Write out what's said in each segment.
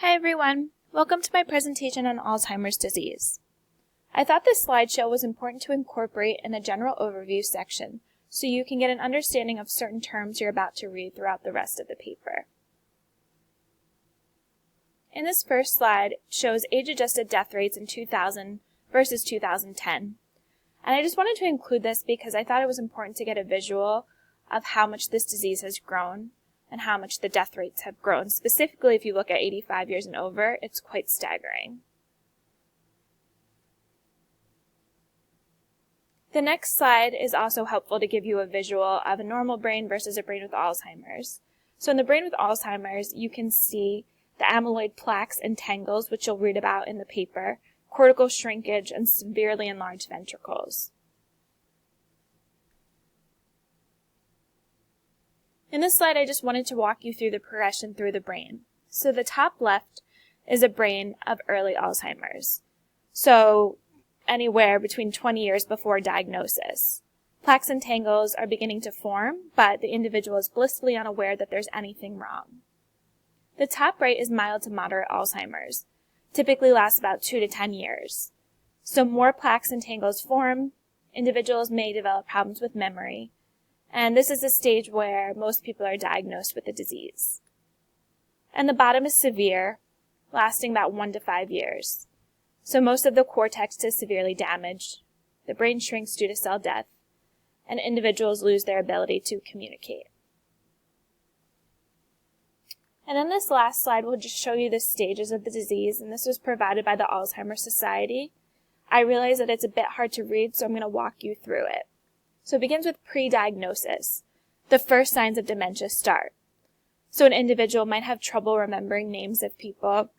Hi everyone, welcome to my presentation on Alzheimer's disease. I thought this slideshow was important to incorporate in a general overview section so you can get an understanding of certain terms you're about to read throughout the rest of the paper. In this first slide, it shows age-adjusted death rates in 2000 versus 2010. And I just wanted to include this because I thought it was important to get a visual of how much this disease has grown and how much the death rates have grown. Specifically, if you look at 85 years and over, it's quite staggering. The next slide is also helpful to give you a visual of a normal brain versus a brain with Alzheimer's. So in the brain with Alzheimer's, you can see the amyloid plaques and tangles, which you'll read about in the paper, cortical shrinkage, and severely enlarged ventricles. In this slide, I just wanted to walk you through the progression through the brain. So the top left is a brain of early Alzheimer's. So anywhere between 20 years before diagnosis. Plaques and tangles are beginning to form, but the individual is blissfully unaware that there's anything wrong. The top right is mild to moderate Alzheimer's. Typically lasts about 2 to 10 years. So more plaques and tangles form, individuals may develop problems with memory, and this is a stage where most people are diagnosed with the disease. And the bottom is severe, lasting about 1 to 5 years. So most of the cortex is severely damaged, the brain shrinks due to cell death, and individuals lose their ability to communicate. And then this last slide will just show you the stages of the disease, and this was provided by the Alzheimer's Society. I realize that it's a bit hard to read, so I'm going to walk you through it. So it begins with pre-diagnosis. The first signs of dementia start. So an individual might have trouble remembering names of people.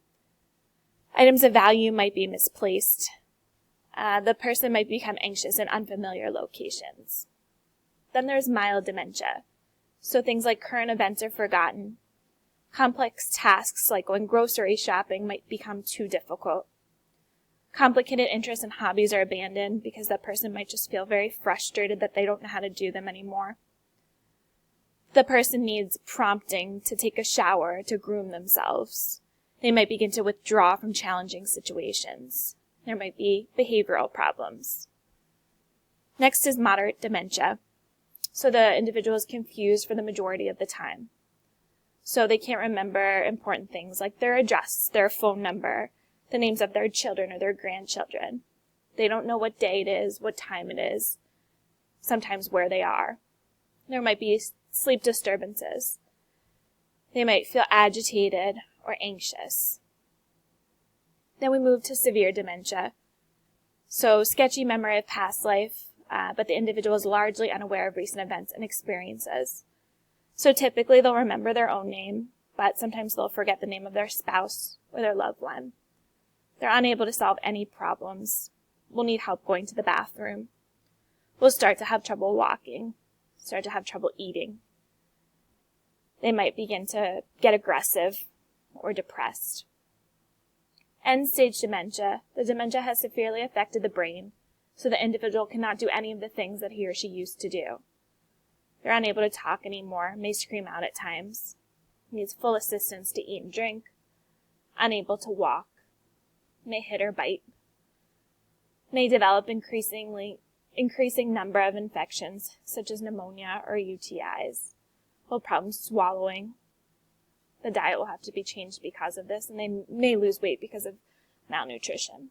Items of value might be misplaced. The person might become anxious in unfamiliar locations. Then there's mild dementia. So things like current events are forgotten. Complex tasks like going grocery shopping might become too difficult. Complicated interests and hobbies are abandoned because that person might just feel very frustrated that they don't know how to do them anymore. The person needs prompting to take a shower, to groom themselves. They might begin to withdraw from challenging situations. There might be behavioral problems. Next is moderate dementia. So the individual is confused for the majority of the time. So they can't remember important things like their address, their phone number, the names of their children or their grandchildren. They don't know what day it is, what time it is, sometimes where they are. There might be sleep disturbances. They might feel agitated or anxious. Then we move to severe dementia. So sketchy memory of past life, but the individual is largely unaware of recent events and experiences. So typically they'll remember their own name, but sometimes they'll forget the name of their spouse or their loved one. They're unable to solve any problems. Will need help going to the bathroom. Will start to have trouble walking. Start to have trouble eating. They might begin to get aggressive or depressed. End-stage dementia. The dementia has severely affected the brain, so the individual cannot do any of the things that he or she used to do. They're unable to talk anymore, may scream out at times. Needs full assistance to eat and drink. Unable to walk. May hit or bite, may develop increasing number of infections, such as pneumonia or UTIs, will problems swallowing. The diet will have to be changed because of this, and they may lose weight because of malnutrition.